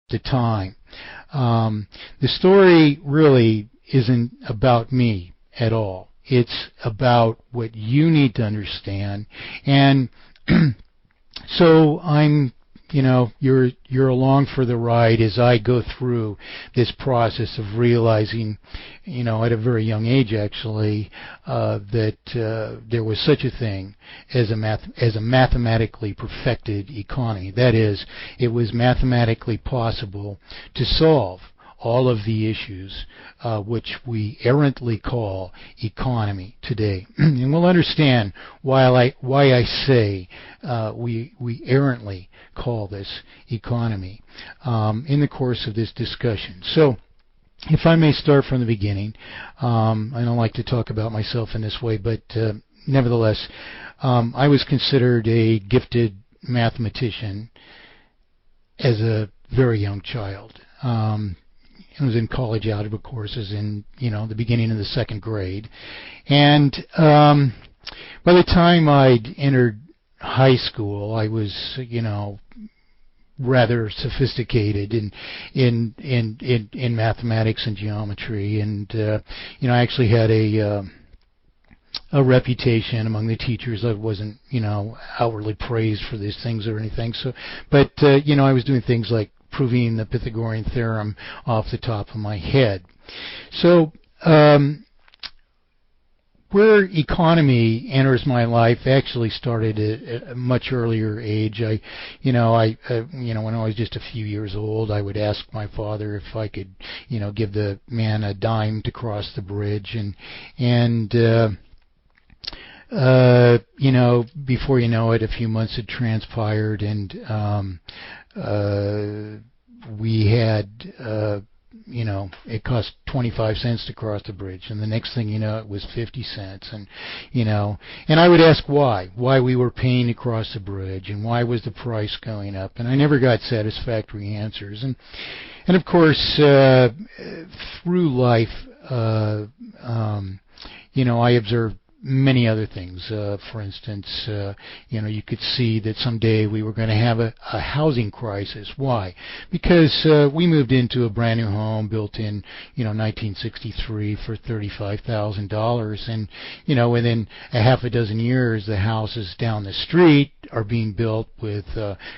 the time. The story really isn't about me at all. It's about what you need to understand. And so you're along for the ride as I go through this process of realizing, at a very young age actually, that there was such a thing as a mathematically perfected economy. That is, it was mathematically possible to solve all of the issues which we errantly call economy today. And we'll understand why I say we errantly call this economy in the course of this discussion. So, if I may start from the beginning, I don't like to talk about myself in this way, but nevertheless, I was considered a gifted mathematician as a very young child. I was in college algebra courses in, the beginning of the second grade. And by the time I'd entered high school, I was, rather sophisticated in mathematics and geometry. And, I actually had a reputation among the teachers. I wasn't, outwardly praised for these things or anything. So, but, I was doing things like proving the Pythagorean theorem off the top of my head. So, where economy enters my life actually started at a much earlier age. When I was just a few years old, I would ask my father if I could, give the man a dime to cross the bridge, and before you know it, a few months had transpired, and we had, it cost 25 cents to cross the bridge, and the next thing you know, it was 50 cents, and I would ask why we were paying to cross the bridge, and why was the price going up, and I never got satisfactory answers, and of course, through life, I observed many other things. For instance, you could see that someday we were going to have a housing crisis. Why? Because we moved into a brand new home built in, 1963 for $35,000, and within a half a dozen years, the houses down the street are being built with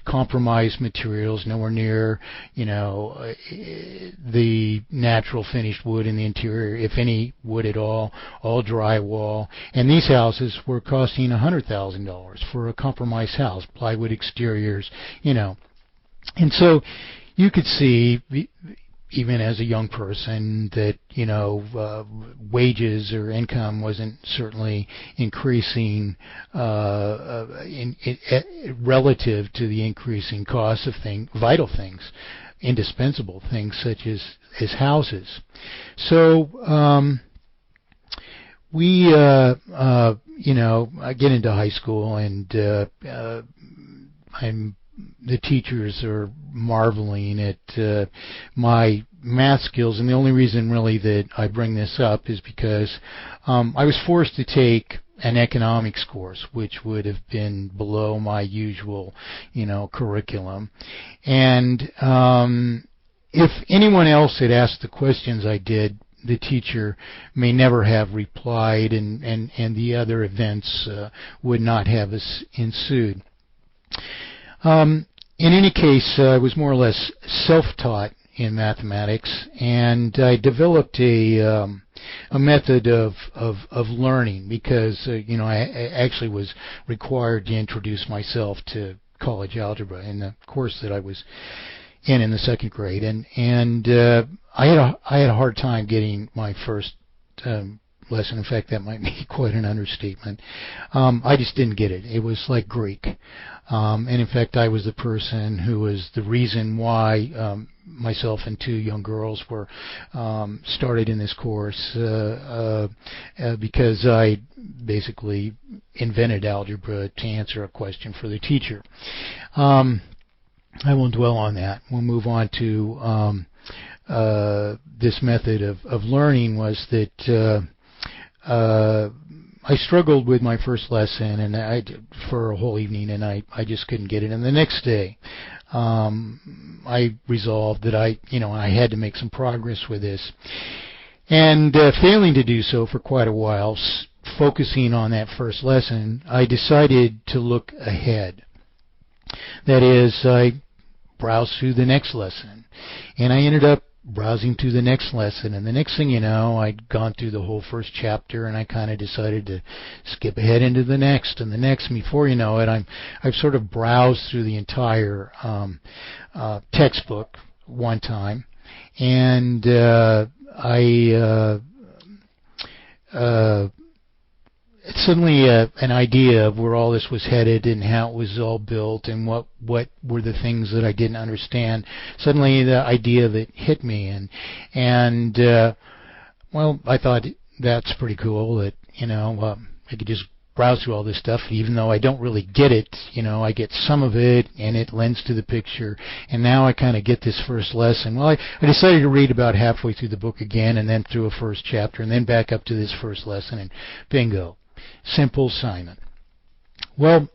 compromised materials, nowhere near, the natural finished wood in the interior, if any wood at all drywall. And these houses were costing $100,000 for a compromised house, plywood exteriors, And so you could see, even as a young person, that, wages or income wasn't certainly increasing relative to the increasing costs of vital things, indispensable things such as houses. So, I get into high school, and the teachers are marveling at my math skills, and the only reason really that I bring this up is because I was forced to take an economics course, which would have been below my usual, curriculum. And if anyone else had asked the questions I did, the teacher may never have replied, and the other events would not have ensued. In any case, I was more or less self-taught in mathematics, and I developed a method of learning because I actually was required to introduce myself to college algebra in the course that I was in the second grade, and I had a hard time getting my first lesson. In fact, that might be quite an understatement. I just didn't get it. It was like Greek, and in fact, I was the person who was the reason why myself and two young girls were started in this course because I basically invented algebra to answer a question for the teacher. I won't dwell on that. We'll move on to this method of learning. Was that I struggled with my first lesson, and for a whole evening, and I just couldn't get it. And the next day, I resolved that I had to make some progress with this. And failing to do so for quite a while, focusing on that first lesson, I decided to look ahead. That is, I browsed through the next lesson, and I ended up browsing to the next lesson, and the next thing you know, I'd gone through the whole first chapter, and I kind of decided to skip ahead into the next and the next. And before you know it, I've sort of browsed through the entire textbook one time, and suddenly an idea of where all this was headed and how it was all built and what were the things that I didn't understand. Suddenly the idea that hit me, and well, I thought that's pretty cool that I could just browse through all this stuff, even though I don't really get it. I get some of it, and it lends to the picture. And now I kind of get this first lesson. Well, I decided to read about halfway through the book again, and then through a first chapter, and then back up to this first lesson, and bingo. Simple Simon. Well,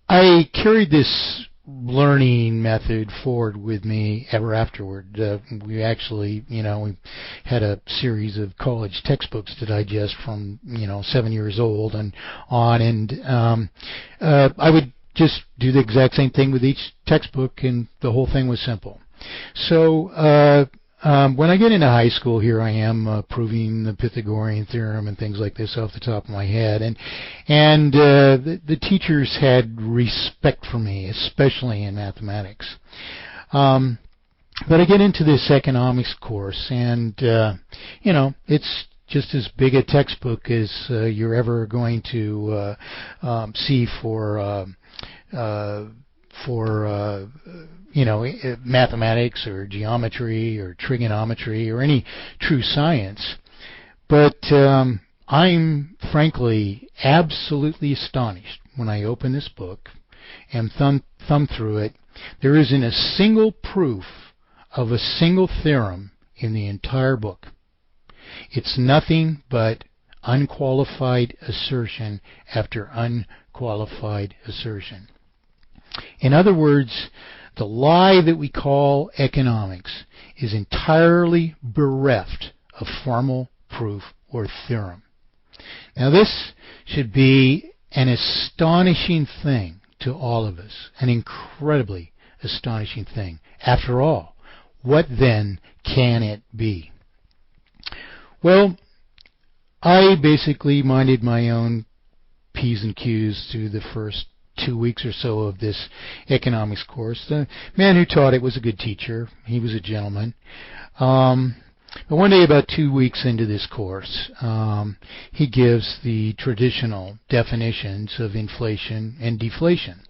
I carried this learning method forward with me ever afterward. We actually, we had a series of college textbooks to digest from, 7 years old and on, and I would just do the exact same thing with each textbook, and the whole thing was simple. So when I get into high school, here I am proving the Pythagorean theorem and things like this off the top of my head, and the teachers had respect for me, especially in mathematics. But I get into this economics course, and it's just as big a textbook as you're ever going to see for mathematics or geometry or trigonometry or any true science. But I'm frankly absolutely astonished when I open this book and thumb through it. There isn't a single proof of a single theorem in the entire book. It's nothing but unqualified assertion after unqualified assertion. In other words, the lie that we call economics is entirely bereft of formal proof or theorem. Now, this should be an astonishing thing to all of us, an incredibly astonishing thing. After all, what then can it be? Well, I basically minded my own P's and Q's through the first 2 weeks or so of this economics course. The man who taught it was a good teacher. He was a gentleman. But one day, about 2 weeks into this course, he gives the traditional definitions of inflation and deflation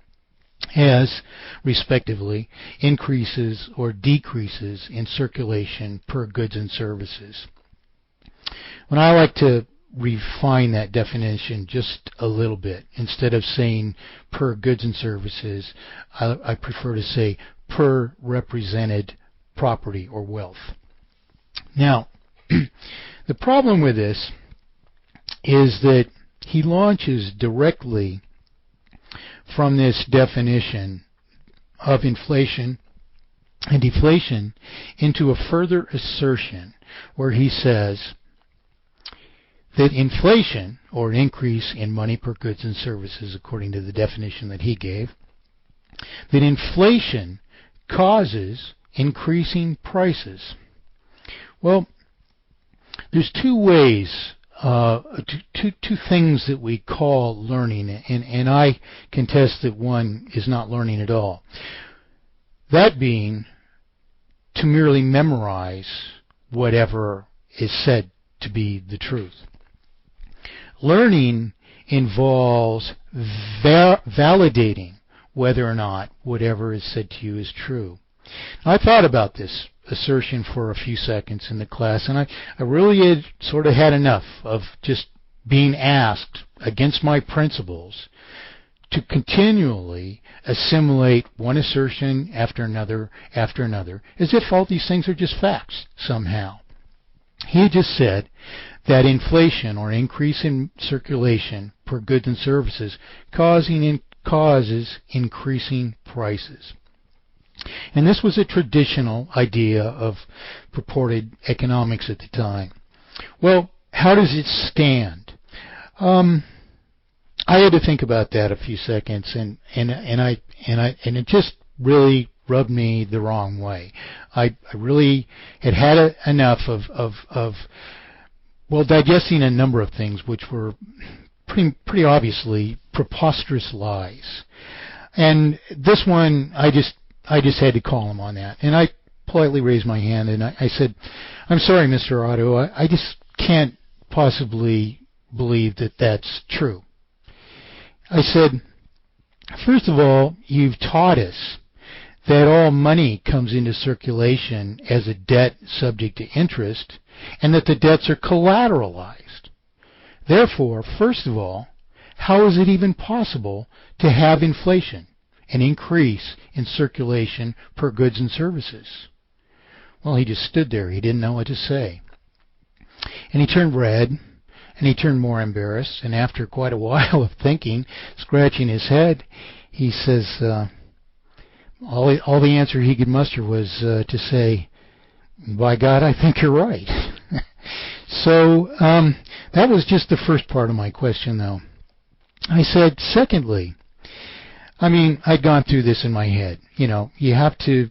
as, respectively, increases or decreases in circulation per goods and services. When I like to refine that definition just a little bit, instead of saying per goods and services, I prefer to say per represented property or wealth. Now, the problem with this is that he launches directly from this definition of inflation and deflation into a further assertion where he says that inflation, or an increase in money per goods and services, according to the definition that he gave, that inflation causes increasing prices. Well, there's two ways, two things that we call learning, and I contest that one is not learning at all. That being to merely memorize whatever is said to be the truth. Learning involves validating whether or not whatever is said to you is true. I thought about this assertion for a few seconds in the class, and I really had sort of had enough of just being asked against my principles to continually assimilate one assertion after another, as if all these things are just facts somehow. He had just said that inflation, or increase in circulation per goods and services, causes increasing prices. And this was a traditional idea of purported economics at the time. Well, how does it stand? I had to think about that a few seconds, and it just really rubbed me the wrong way. I really had enough of digesting a number of things which were pretty obviously preposterous lies. And this one, I just had to call him on that. And I politely raised my hand and I said, "I'm sorry, Mr. Otto, I just can't possibly believe that that's true." I said, "First of all, you've taught us that all money comes into circulation as a debt subject to interest, and that the debts are collateralized. Therefore, first of all, how is it even possible to have inflation, an increase in circulation per goods and services?" Well, he just stood there. He didn't know what to say. And he turned red, and he turned more embarrassed, and after quite a while of thinking, scratching his head, he says, all the answer he could muster was to say, "By God, I think you're right." So that was just the first part of my question, though. I said, secondly, I'd gone through this in my head. You have to,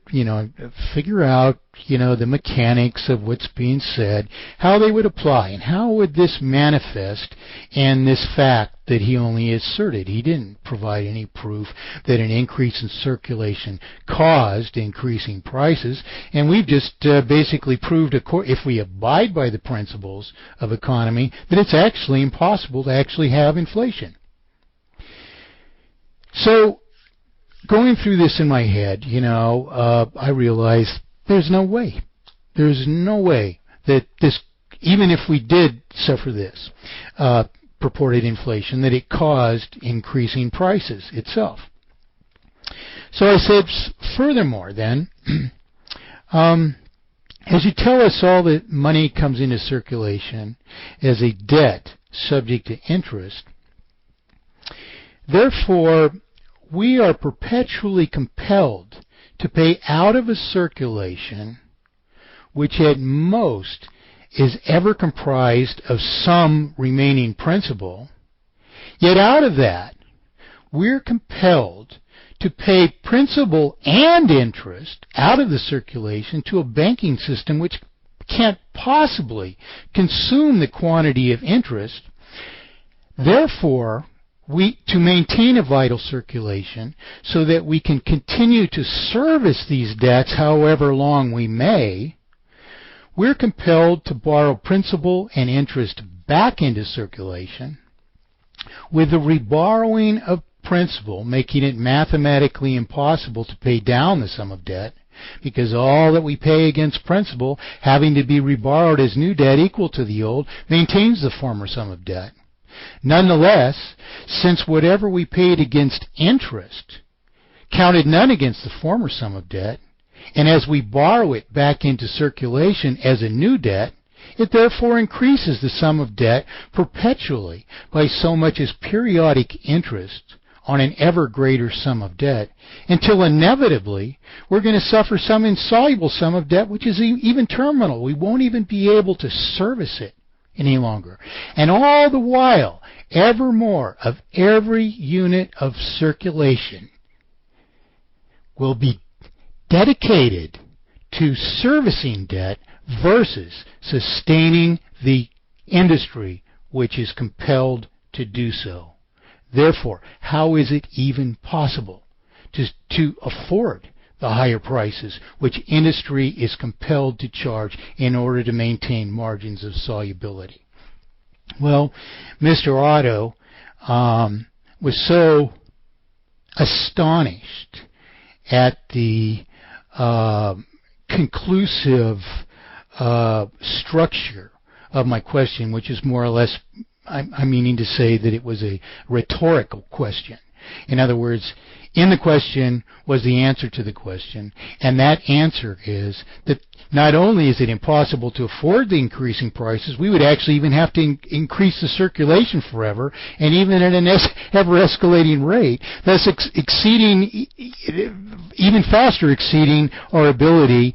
figure out, the mechanics of what's being said, how they would apply, and how would this manifest in this fact that he only asserted. He didn't provide any proof that an increase in circulation caused increasing prices, and we've just basically proved, if we abide by the principles of economy, that it's actually impossible to actually have inflation. So, going through this in my head, I realized there's no way. There's no way that this, even if we did suffer this purported inflation, that it caused increasing prices itself. So I said, furthermore then, as you tell us all that money comes into circulation as a debt subject to interest, therefore, we are perpetually compelled to pay out of a circulation which at most is ever comprised of some remaining principal, yet out of that we're compelled to pay principal and interest out of the circulation to a banking system which can't possibly consume the quantity of interest. Therefore, to maintain a vital circulation so that we can continue to service these debts however long we may, we're compelled to borrow principal and interest back into circulation, with the reborrowing of principal making it mathematically impossible to pay down the sum of debt, because all that we pay against principal having to be reborrowed as new debt equal to the old maintains the former sum of debt. Nonetheless, since whatever we paid against interest counted none against the former sum of debt, and as we borrow it back into circulation as a new debt, it therefore increases the sum of debt perpetually by so much as periodic interest on an ever greater sum of debt, until inevitably we're going to suffer some insoluble sum of debt which is even terminal. We won't even be able to service it any longer. And all the while, ever more of every unit of circulation will be dedicated to servicing debt versus sustaining the industry which is compelled to do so. Therefore, how is it even possible to afford the higher prices which industry is compelled to charge in order to maintain margins of solubility? Well, Mr. Otto was so astonished at the conclusive structure of my question, which is more or less, I'm meaning to say that it was a rhetorical question. In other words, in the question was the answer to the question, and that answer is that not only is it impossible to afford the increasing prices, we would actually even have to increase the circulation forever, and even at an ever-escalating rate, thus exceeding, even faster exceeding our ability